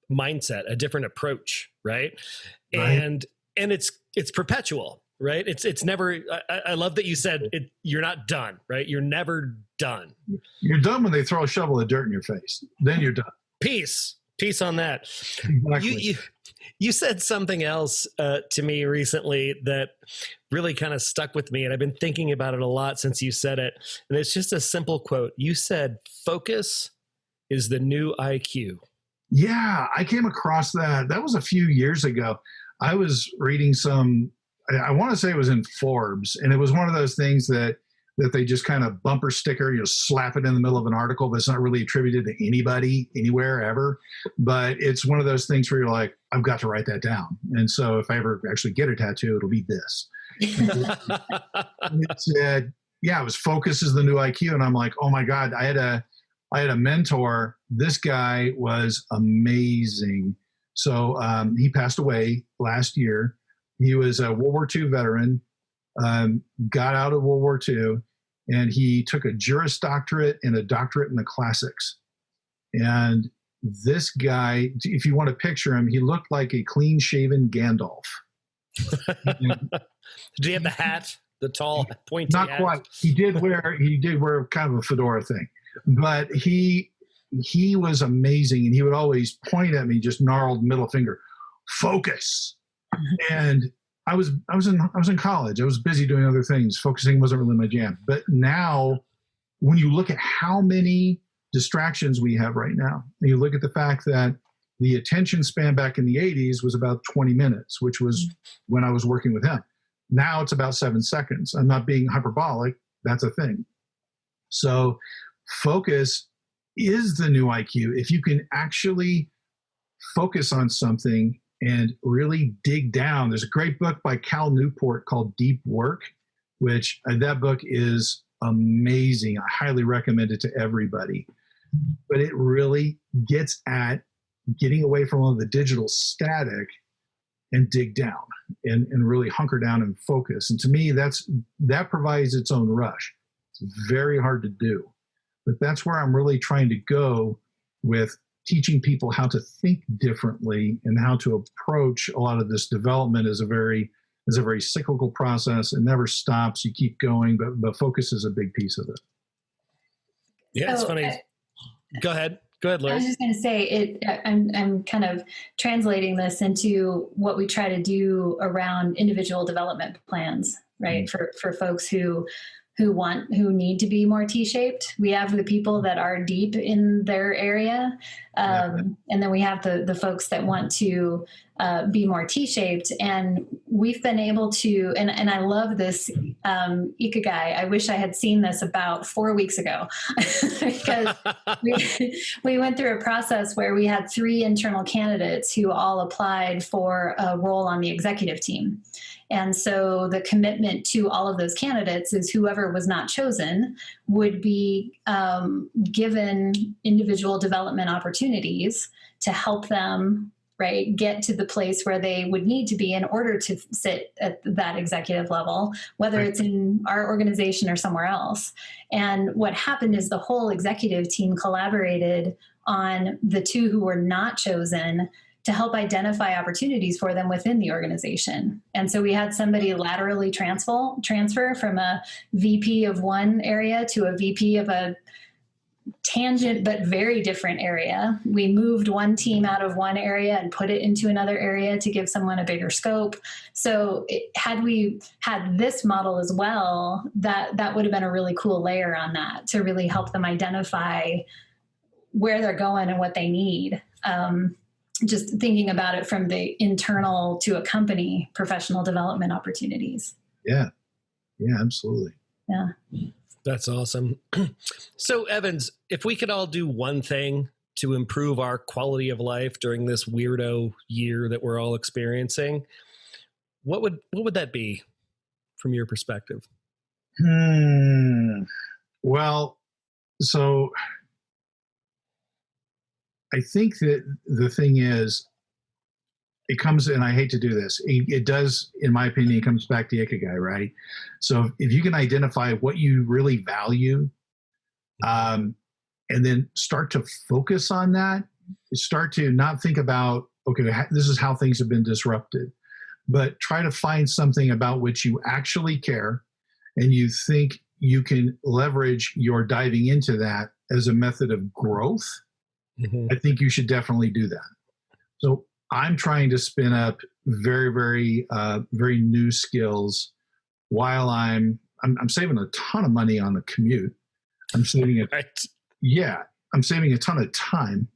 mindset, a different approach, right? And it's perpetual, right? It's never. I love that you said you're not done, right? You're never done. You're done when they throw a shovel of dirt in your face. Then you're done. Peace on that. Exactly. You said something else to me recently that really kind of stuck with me, and I've been thinking about it a lot since you said it. And it's just a simple quote. You said, "Focus is the new IQ." Yeah, I came across that. That was a few years ago. I was reading I want to say it was in Forbes, and it was one of those things that they just kind of bumper sticker, slap it in the middle of an article, but it's not really attributed to anybody, anywhere, ever. But it's one of those things where you're like, I've got to write that down. And so if I ever actually get a tattoo, it'll be this. And it said, yeah, it was focus is the new IQ. And I'm like, oh my God, I had a mentor. This guy was amazing. So he passed away last year. He was a World War II veteran, got out of World War II, and he took a Juris Doctorate and a doctorate in the classics. And this guy, if you want to picture him, he looked like a clean-shaven Gandalf. Did he have the hat, the tall, pointy hat? Not quite. He did wear kind of a fedora thing, but he was amazing, and he would always point at me, just gnarled middle finger, focus. And I was in college. I was busy doing other things. Focusing wasn't really my jam. But now, when you look at how many distractions we have right now, and you look at the fact that the attention span back in the 80s was about 20 minutes, which was when I was working with him. Now it's about 7 seconds. I'm not being hyperbolic. That's a thing. So focus is the new IQ. If you can actually focus on something and really dig down. There's a great book by Cal Newport called Deep Work, which that book is amazing. I highly recommend it to everybody. but it really gets at getting away from all the digital static and dig down and really hunker down and focus. And to me, that provides its own rush. It's very hard to do, but that's where I'm really trying to go with teaching people how to think differently and how to approach a lot of this development as a very cyclical process. It never stops. You keep going, but focus is a big piece of it. Yeah, it's funny. Go ahead, Larry. I was just going to say I'm kind of translating this into what we try to do around individual development plans, right? Mm-hmm. For folks who need to be more T-shaped. We have the people that are deep in their area. And then we have the folks that want to be more T-shaped. And we've been able to, and I love this Ikigai. I wish I had seen this about 4 weeks ago because we went through a process where we had 3 internal candidates who all applied for a role on the executive team. And so the commitment to all of those candidates is whoever was not chosen would be given individual development opportunities to help them, right, get to the place where they would need to be in order to sit at that executive level, whether it's in our organization or somewhere else. And what happened is the whole executive team collaborated on the 2 who were not chosen to help identify opportunities for them within the organization. And so we had somebody laterally transfer from a VP of one area to a VP of a tangent but very different area. We moved one team out of one area and put it into another area to give someone a bigger scope. So had we had this model as well, that would have been a really cool layer on that to really help them identify where they're going and what they need. Just thinking about it from the internal to a company professional development opportunities. Yeah, absolutely. Yeah. That's awesome. So Evans, if we could all do one thing to improve our quality of life during this weirdo year that we're all experiencing, what would that be from your perspective? Well, so I think that the thing is, it comes, and I hate to do this, it does, in my opinion, it comes back to Ikigai, right? So if you can identify what you really value, and then start to focus on that, start to not think about, okay, this is how things have been disrupted, but try to find something about which you actually care, and you think you can leverage your diving into that as a method of growth. Mm-hmm. I think you should definitely do that. So I'm trying to spin up very, very, very new skills while I'm saving a ton of money on the commute. I'm saving I'm saving a ton of time.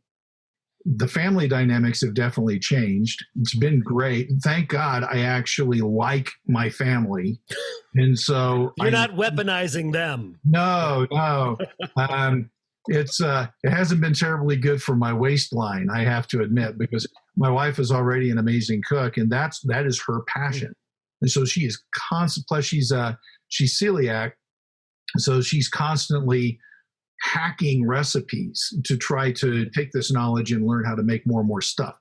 The family dynamics have definitely changed. It's been great. Thank God I actually like my family. And so you're not weaponizing them. No. It hasn't been terribly good for my waistline, I have to admit, because my wife is already an amazing cook, and that is her passion. And so she is constant. Plus, she's celiac, so she's constantly hacking recipes to try to take this knowledge and learn how to make more and more stuff.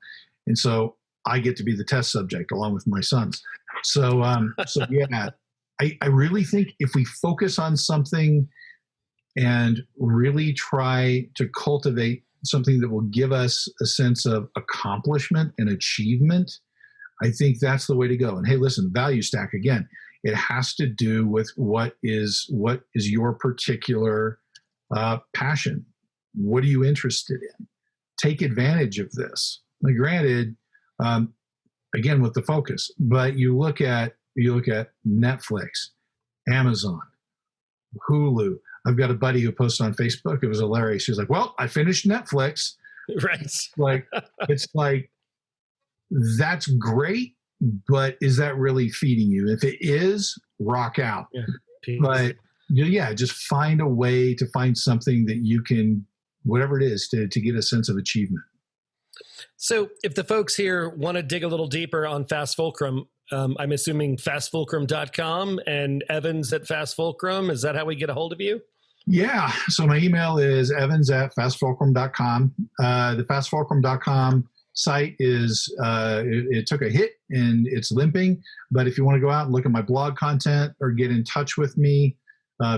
And so I get to be the test subject along with my sons. So yeah, I really think if we focus on something and really try to cultivate something that will give us a sense of accomplishment and achievement, I think that's the way to go. And hey, listen, value stack, again, it has to do with what is your particular passion. What are you interested in? Take advantage of this. Now, granted, again, with the focus, but you look at Netflix, Amazon, Hulu. I've got a buddy who posted on Facebook. It was hilarious. She was like, well, I finished Netflix. Right. It's like, that's great, but is that really feeding you? If it is, rock out. Yeah, but just find a way to find something that you can, whatever it is, to get a sense of achievement. So if the folks here want to dig a little deeper on Fast Fulcrum, I'm assuming fastfulcrum.com and Evans at Fast Fulcrum. Is that how we get a hold of you? Yeah. So my email is evans@fastfulcrum.com. The fastfulcrum.com site is, it took a hit and it's limping. But if you want to go out and look at my blog content or get in touch with me,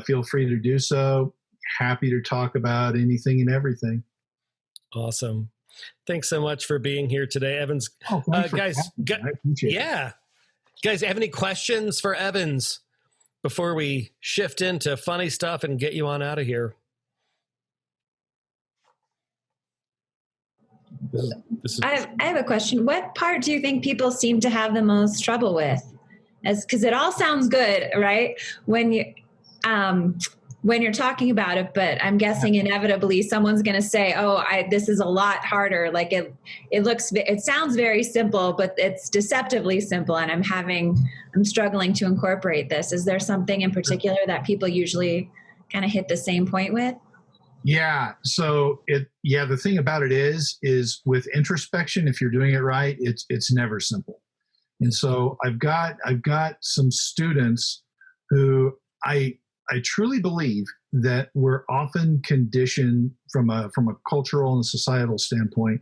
feel free to do so. Happy to talk about anything and everything. Awesome. Thanks so much for being here today, Evans. Oh, guys, I appreciate it. yeah. Guys, have any questions for Evans before we shift into funny stuff and get you on out of here? I have a question. What part do you think people seem to have the most trouble with? Because it all sounds good, right? When you're talking about it, but I'm guessing inevitably someone's going to say, "Oh, this is a lot harder." Like it sounds very simple, but it's deceptively simple, and I'm struggling to incorporate this. Is there something in particular that people usually kind of hit the same point with? Yeah. So the thing about it is with introspection, if you're doing it right, it's never simple. And so I've got some students who I truly believe that we're often conditioned from a cultural and societal standpoint.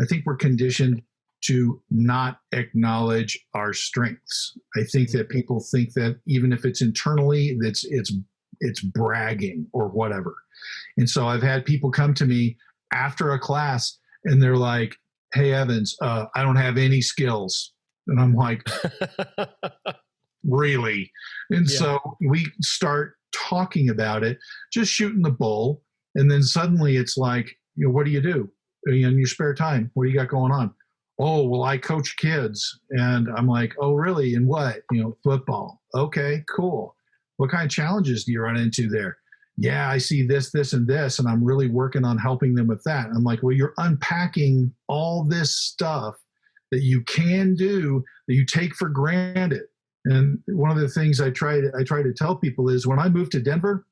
I think we're conditioned to not acknowledge our strengths. I think that people think that even if it's internally, it's bragging or whatever. And so I've had people come to me after a class and they're like, "Hey, Evans, I don't have any skills." And I'm like, really? And so we start talking about it, just shooting the bull. And then suddenly it's like, what do you do in your spare time? What do you got going on? "Oh, well, I coach kids." And I'm like, "Oh, really? And what? Football." "Okay, cool. What kind of challenges do you run into there?" "Yeah, I see this, this, and this, and I'm really working on helping them with that." I'm like, "Well, you're unpacking all this stuff that you can do that you take for granted." And one of the things I try to tell people is when I moved to Denver,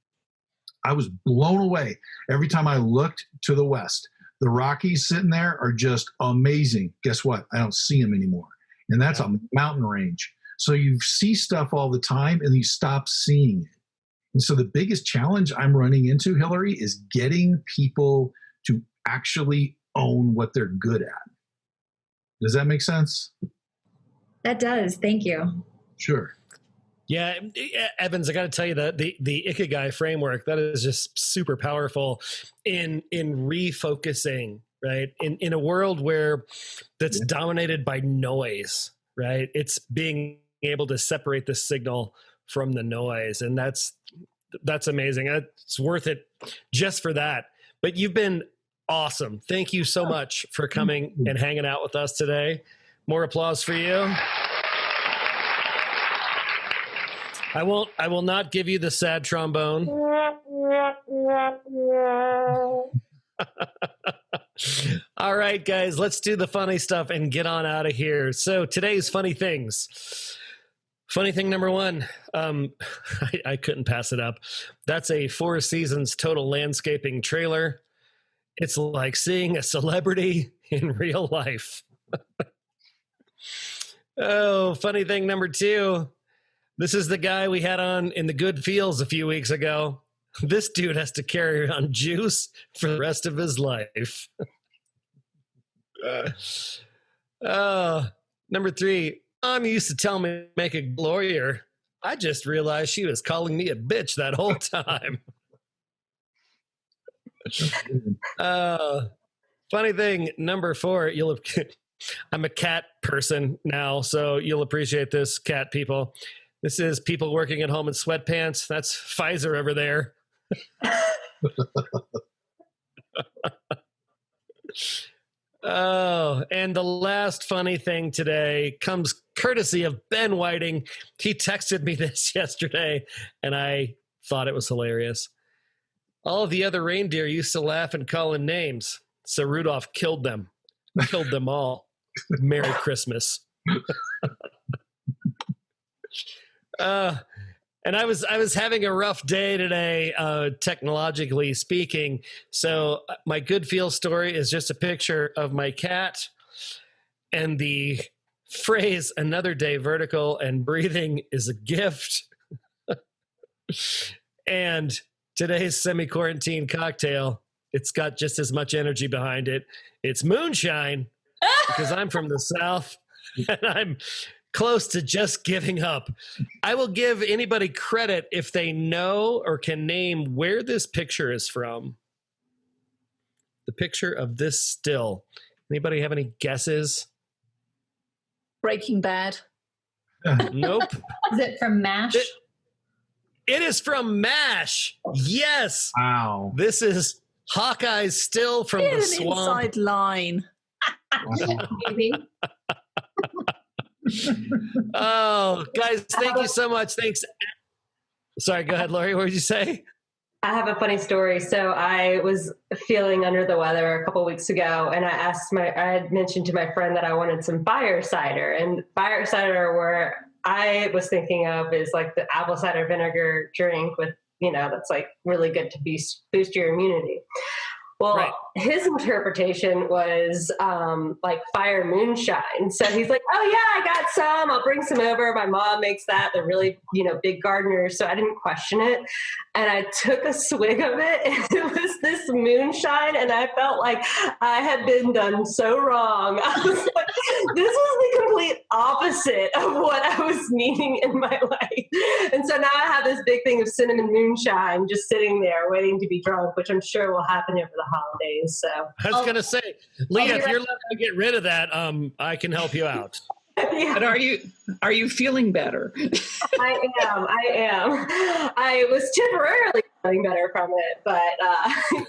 I was blown away every time I looked to the west. The Rockies sitting there are just amazing. Guess what? I don't see them anymore. And that's a mountain range. So you see stuff all the time and you stop seeing it. And so the biggest challenge I'm running into, Hillary, is getting people to actually own what they're good at. Does that make sense? That does. Thank you. Sure. Yeah, Evans, I got to tell you that the Ikigai framework, that is just super powerful in refocusing, right? In a world where that's dominated by noise, right? It's being able to separate the signal from the noise, and that's amazing. It's worth it just for that. But you've been awesome. Thank you so much for coming and hanging out with us today. More applause for you. I will not give you the sad trombone. All right, guys, let's do the funny stuff and get on out of here. So today's funny things. Funny thing number one, I couldn't pass it up. That's a Four Seasons Total Landscaping trailer. It's like seeing a celebrity in real life. Oh, funny thing number two. This is the guy we had on in the Good Feels a few weeks ago. This dude has to carry around juice for the rest of his life. Number three. Mom used to tell me to make a lawyer. I just realized she was calling me a bitch that whole time. Funny thing number four. I'm a cat person now, so you'll appreciate this, cat people. This is people working at home in sweatpants. That's Pfizer over there. Oh, and the last funny thing today comes courtesy of Ben Whiting. He texted me this yesterday, and I thought it was hilarious. All of the other reindeer used to laugh and call in names, so Rudolph killed them all. Merry Christmas. And I was having a rough day today, technologically speaking. So my good feel story is just a picture of my cat and the phrase "another day vertical and breathing is a gift." And today's semi-quarantine cocktail, it's got just as much energy behind it. It's moonshine because I'm from the South and I'm close to just giving up. I will give anybody credit if they know or can name where this picture is from. The picture of this still. Anybody have any guesses? Breaking Bad. Nope. Is it from MASH? It is from MASH. Yes. Wow. This is Hawkeye's still from the swamp. Inside line. Maybe. Oh, guys, thank you so much. Thanks. Sorry, go ahead, Lori. What did you say? I have a funny story. So I was feeling under the weather a couple of weeks ago, and I had mentioned to my friend that I wanted some fire cider. And fire cider, where I was thinking of, is like the apple cider vinegar drink with, that's like really good to boost your immunity. Well, right. His interpretation was like fire moonshine. So he's like, oh yeah, I got some. I'll bring some over. My mom makes that. They're really, big gardeners. So I didn't question it. And I took a swig of it, and it was this moonshine. And I felt like I had been done so wrong. I was like, this was the complete opposite of what I was needing in my life. And so now I have this big thing of cinnamon moonshine just sitting there waiting to be drunk, which I'm sure will happen over the holidays. So I was going to say, Leah, if you're looking to get rid of that, I can help you out. Yeah. But are you feeling better? I am. I was temporarily feeling better from it, but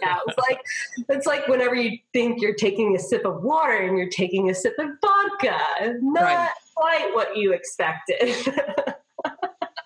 yeah, it's like whenever you think you're taking a sip of water and you're taking a sip of vodka, not quite what you expected.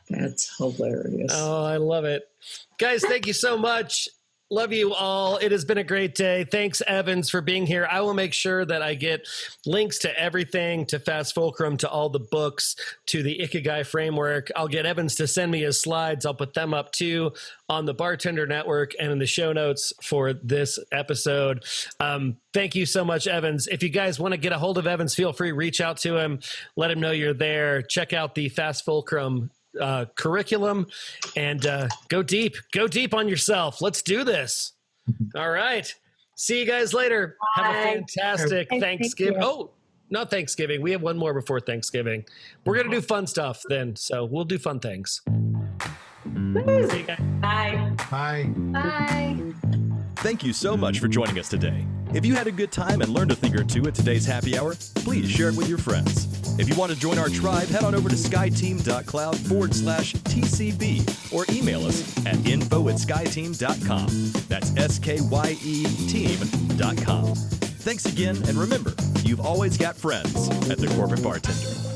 That's hilarious. Oh, I love it. Guys, thank you so much. Love you all. It has been a great day. Thanks, Evans, for being here. I will make sure that I get links to everything, to Fast Fulcrum, to all the books, to the Ikigai framework. I'll get Evans to send me his slides. I'll put them up too on the Bartender Network and in the show notes for this episode. Thank you so much, Evans. If you guys want to get a hold of Evans, feel free, reach out to him. Let him know you're there. Check out the Fast Fulcrum curriculum and go deep on yourself. Let's do this. All right, see you guys later. Bye. Have a fantastic Thanksgiving. Oh, not Thanksgiving, we have one more before Thanksgiving. We're gonna do fun stuff then, so we'll do fun things. See you guys. Bye. Bye. Thank you so much for joining us today. If you had a good time and learned a thing or two at today's happy hour, please share it with your friends. If you want to join our tribe, head on over to skyeteam.cloud/TCB or email us at info@skyeteam.com. That's SKYE team.com. Thanks again, and remember, you've always got friends at the Corporate Bartender.